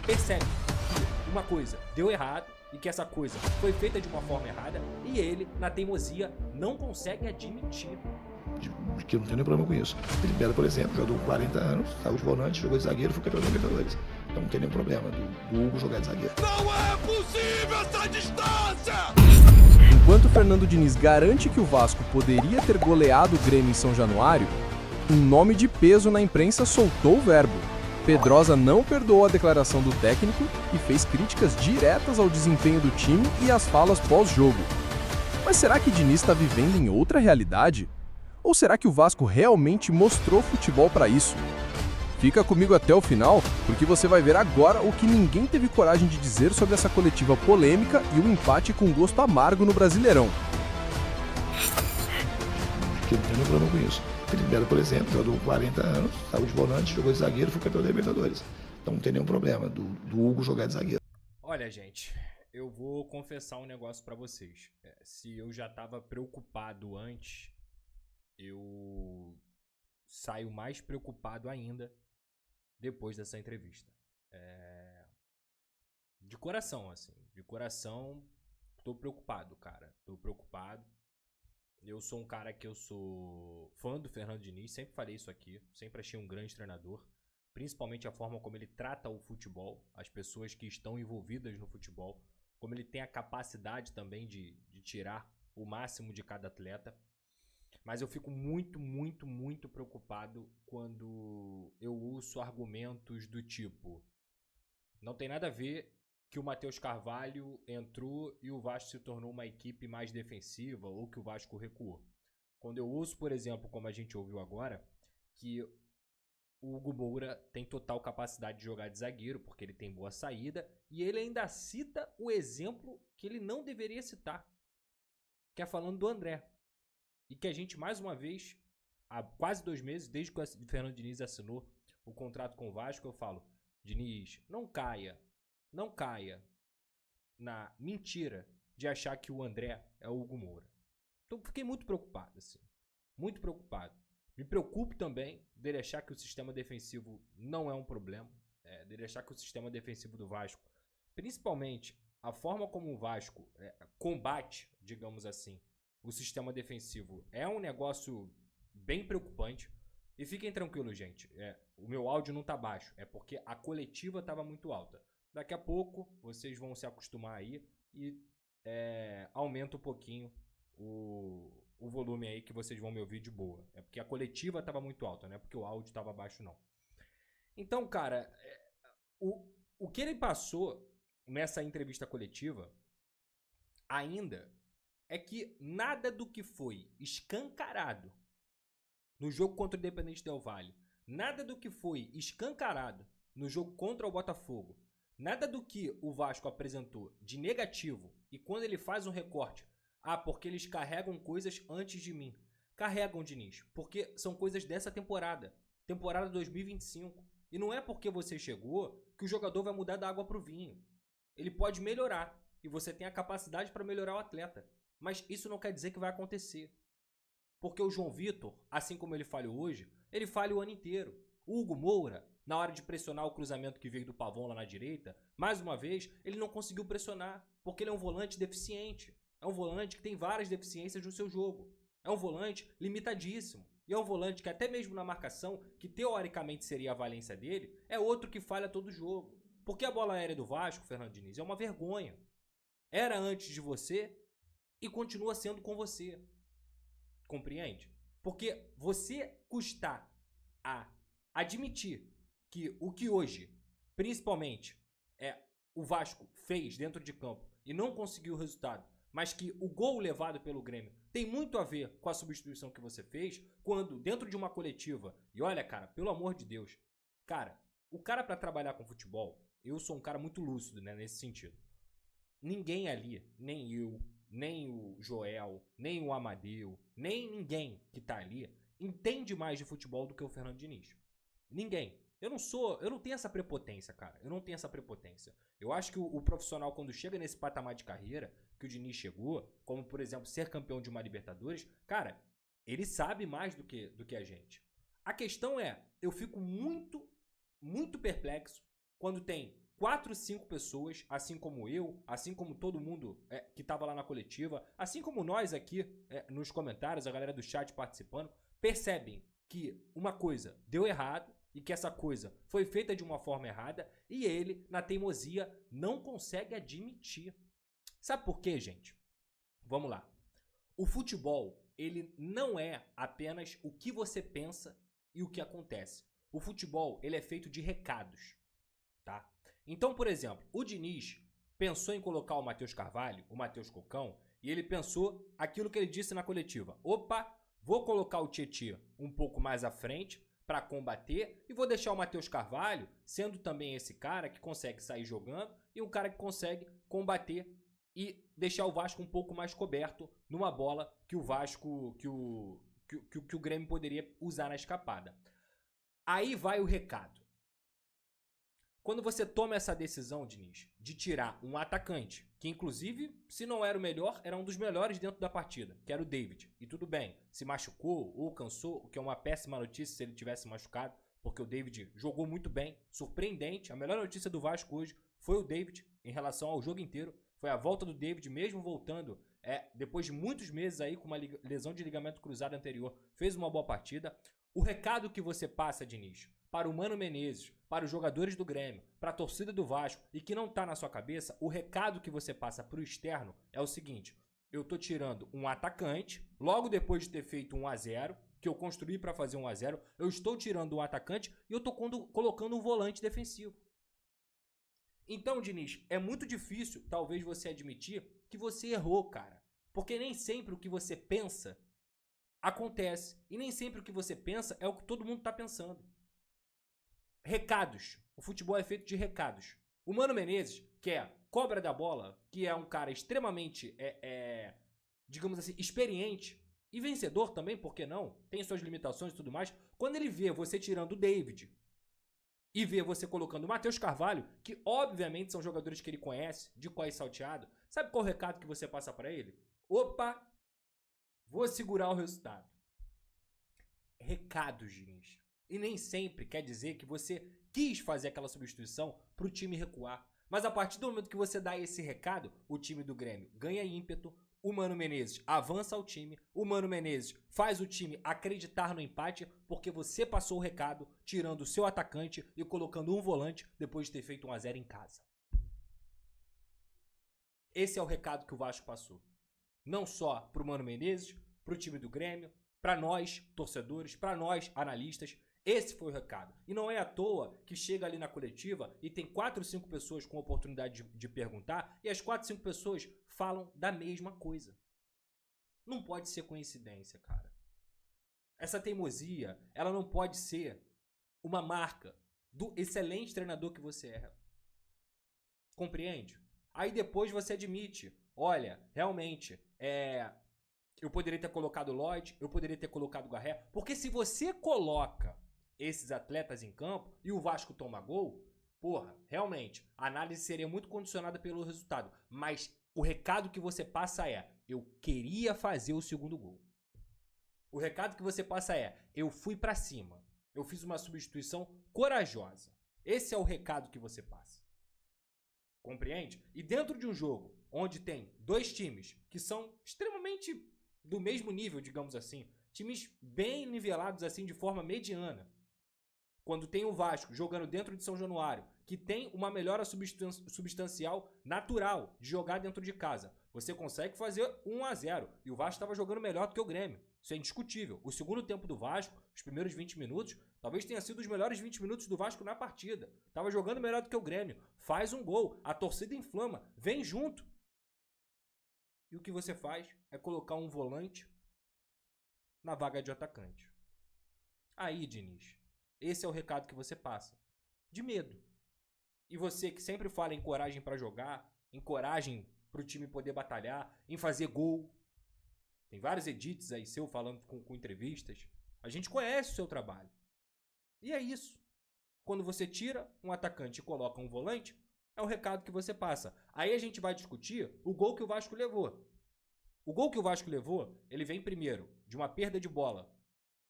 percebe que uma coisa deu errado e que essa coisa foi feita de uma forma errada e ele, na teimosia, não consegue admitir. Que eu não tenho nenhum problema com isso. Ele Belo, por exemplo, jogou 40 anos, saiu de volante, jogou de zagueiro, foi campeão da Libertadores. Então não tem nenhum problema do Hugo jogar de zagueiro. Não é possível essa distância! Enquanto Fernando Diniz garante que o Vasco poderia ter goleado o Grêmio em São Januário, um nome de peso na imprensa soltou o verbo. Pedrosa não perdoou a declaração do técnico e fez críticas diretas ao desempenho do time e às falas pós-jogo. Mas será que Diniz está vivendo em outra realidade? Ou será que o Vasco realmente mostrou futebol para isso? Fica comigo até o final, porque você vai ver agora o que ninguém teve coragem de dizer sobre essa coletiva polêmica e o empate com gosto amargo no Brasileirão. Que eu não tenho nenhum problema com isso. Ele Belo, por exemplo, jogou 40 anos, saiu de volante, jogou de zagueiro, foi campeão da Libertadores. Então não tem nenhum problema do Hugo jogar de zagueiro. Olha, gente, eu vou confessar um negócio pra vocês. Se eu já tava preocupado antes, eu saio mais preocupado ainda depois dessa entrevista. De coração, assim. De coração, tô preocupado, cara. Tô preocupado. Eu sou um cara que eu sou fã do Fernando Diniz, sempre falei isso aqui. Sempre achei um grande treinador. Principalmente a forma como ele trata o futebol, as pessoas que estão envolvidas no futebol. Como ele tem a capacidade também de tirar o máximo de cada atleta. Mas eu fico muito preocupado quando eu ouço argumentos do tipo: não tem nada a ver que o Matheus Carvalho entrou e o Vasco se tornou uma equipe mais defensiva ou que o Vasco recuou. Quando eu ouço, por exemplo, como a gente ouviu agora, que o Hugo Moura tem total capacidade de jogar de zagueiro porque ele tem boa saída e ele ainda cita o exemplo que ele não deveria citar, que é falando do André. E que a gente, mais uma vez, há quase 2 meses, desde que o Fernando Diniz assinou o contrato com o Vasco, eu falo: Diniz, não caia na mentira de achar que o André é o Hugo Moura. Então fiquei muito preocupado, assim. Muito preocupado. Me preocupo também dele achar que o sistema defensivo não é um problema. Dele achar que o sistema defensivo do Vasco, principalmente a forma como o Vasco combate, digamos assim, o sistema defensivo, é um negócio bem preocupante. E fiquem tranquilos, gente. O meu áudio não tá baixo. É porque a coletiva tava muito alta. Daqui a pouco vocês vão se acostumar aí e aumenta um pouquinho o volume aí que vocês vão me ouvir de boa. É porque a coletiva tava muito alta, não é porque o áudio tava baixo, não. Então, cara, o que ele passou nessa entrevista coletiva ainda é que nada do que foi escancarado no jogo contra o Independente Del Valle, nada do que foi escancarado no jogo contra o Botafogo, nada do que o Vasco apresentou de negativo, e quando ele faz um recorte, porque eles carregam coisas antes de mim. Carregam, Diniz, porque são coisas dessa temporada 2025. E não é porque você chegou que o jogador vai mudar da água pro vinho. Ele pode melhorar, e você tem a capacidade para melhorar o atleta. Mas isso não quer dizer que vai acontecer. Porque o João Vitor, assim como ele falhou hoje, ele falha o ano inteiro. O Hugo Moura, na hora de pressionar o cruzamento que veio do Pavão lá na direita, mais uma vez, ele não conseguiu pressionar. Porque ele é um volante deficiente. É um volante que tem várias deficiências no seu jogo. É um volante limitadíssimo. E é um volante que até mesmo na marcação, que teoricamente seria a valência dele, é outro que falha todo jogo. Porque a bola aérea do Vasco, Fernando Diniz, é uma vergonha. Era antes de você e continua sendo com você. Compreende? Porque você custar a admitir que o que hoje, principalmente, o Vasco fez dentro de campo e não conseguiu o resultado, mas que o gol levado pelo Grêmio tem muito a ver com a substituição que você fez, quando dentro de uma coletiva, e olha, cara, pelo amor de Deus, cara, o cara pra trabalhar com futebol, eu sou um cara muito lúcido, né, nesse sentido. Ninguém ali, nem eu, nem o Joel, nem o Amadeu, nem ninguém que tá ali entende mais de futebol do que o Fernando Diniz. Ninguém. Eu não tenho essa prepotência, cara. Eu não tenho essa prepotência. Eu acho que o profissional, quando chega nesse patamar de carreira que o Diniz chegou, como por exemplo ser campeão de uma Libertadores, cara, ele sabe mais do que a gente. A questão é, eu fico muito perplexo quando tem 4, 5 pessoas, assim como eu, assim como todo mundo que estava lá na coletiva, assim como nós aqui nos comentários, a galera do chat participando, percebem que uma coisa deu errado e que essa coisa foi feita de uma forma errada e ele, na teimosia, não consegue admitir. Sabe por quê, gente? Vamos lá. O futebol, ele não é apenas o que você pensa e o que acontece. O futebol, ele é feito de recados, tá? Então, por exemplo, o Diniz pensou em colocar o Matheus Carvalho, o Matheus Cocão, e ele pensou aquilo que ele disse na coletiva. Opa, vou colocar o Tietê um pouco mais à frente para combater e vou deixar o Matheus Carvalho sendo também esse cara que consegue sair jogando e um cara que consegue combater e deixar o Vasco um pouco mais coberto numa bola que o Vasco, que o Grêmio poderia usar na escapada. Aí vai o recado. Quando você toma essa decisão, Diniz, de tirar um atacante, que inclusive, se não era o melhor, era um dos melhores dentro da partida, que era o David. E tudo bem, se machucou ou cansou, o que é uma péssima notícia se ele tivesse machucado, porque o David jogou muito bem, surpreendente. A melhor notícia do Vasco hoje foi o David em relação ao jogo inteiro. Foi a volta do David, mesmo voltando, depois de muitos meses aí com uma lesão de ligamento cruzado anterior, fez uma boa partida. O recado que você passa, Diniz, para o Mano Menezes, para os jogadores do Grêmio, para a torcida do Vasco e que não está na sua cabeça, o recado que você passa para o externo é o seguinte: eu tô tirando um atacante, logo depois de ter feito 1-0, que eu construí para fazer 1-0, eu estou tirando um atacante e eu tô colocando um volante defensivo. Então, Diniz, é muito difícil, talvez, você admitir que você errou, cara. Porque nem sempre o que você pensa acontece. E nem sempre o que você pensa é o que todo mundo tá pensando. Recados. O futebol é feito de recados. O Mano Menezes, que é cobra da bola, que é um cara extremamente, digamos assim, experiente e vencedor também, por que não? Tem suas limitações e tudo mais. Quando ele vê você tirando o David e vê você colocando o Matheus Carvalho, que obviamente são jogadores que ele conhece, de qual é salteado, sabe qual é o recado que você passa pra ele? Opa, vou segurar o resultado. Recados, Diniz. E nem sempre quer dizer que você quis fazer aquela substituição pro time recuar. Mas a partir do momento que você dá esse recado, o time do Grêmio ganha ímpeto, o Mano Menezes avança ao time, o Mano Menezes faz o time acreditar no empate porque você passou o recado tirando o seu atacante e colocando um volante depois de ter feito 1-0 em casa. Esse é o recado que o Vasco passou. Não só pro Mano Menezes, pro time do Grêmio, para nós, torcedores, para nós, analistas. Esse foi o recado. E não é à toa que chega ali na coletiva e tem 4 ou 5 pessoas com a oportunidade de perguntar e as 4 ou 5 pessoas falam da mesma coisa. Não pode ser coincidência, cara. Essa teimosia, ela não pode ser uma marca do excelente treinador que você é. Compreende? Aí depois você admite, olha, realmente, eu poderia ter colocado o Lloyd, eu poderia ter colocado o Garré, porque se você coloca esses atletas em campo e o Vasco toma gol, porra, realmente, a análise seria muito condicionada pelo resultado. Mas o recado que você passa é, eu queria fazer o segundo gol. O recado que você passa é, eu fui pra cima. Eu fiz uma substituição corajosa. Esse é o recado que você passa. Compreende? E dentro de um jogo onde tem 2 times que são extremamente do mesmo nível, digamos assim, times bem nivelados assim de forma mediana, quando tem o Vasco jogando dentro de São Januário, que tem uma melhora substancial natural de jogar dentro de casa, você consegue fazer 1-0. E o Vasco estava jogando melhor do que o Grêmio. Isso é indiscutível. O segundo tempo do Vasco, os primeiros 20 minutos, talvez tenha sido os melhores 20 minutos do Vasco na partida. Estava jogando melhor do que o Grêmio. Faz um gol, a torcida inflama, vem junto. E o que você faz é colocar um volante na vaga de atacante. Aí, Diniz, esse é o recado que você passa. De medo. E você que sempre fala em coragem para jogar, em coragem para o time poder batalhar, em fazer gol. Tem vários edits aí seu falando com entrevistas. A gente conhece o seu trabalho. E é isso. Quando você tira um atacante e coloca um volante, é o recado que você passa. Aí a gente vai discutir o gol que o Vasco levou. O gol que o Vasco levou, ele vem primeiro de uma perda de bola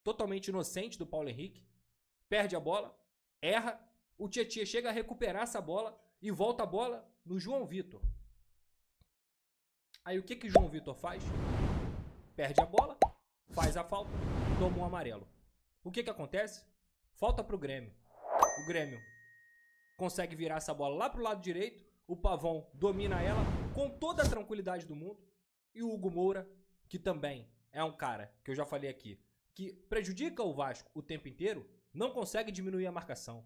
totalmente inocente do Paulo Henrique. Perde a bola, erra, o Tietê chega a recuperar essa bola e volta a bola no João Vitor. Aí o que João Vitor faz? Perde a bola, faz a falta, toma um amarelo. O que acontece? Falta pro Grêmio. O Grêmio consegue virar essa bola lá pro lado direito, o Pavão domina ela com toda a tranquilidade do mundo, e o Hugo Moura, que também é um cara, que eu já falei aqui, que prejudica o Vasco o tempo inteiro, não consegue diminuir a marcação.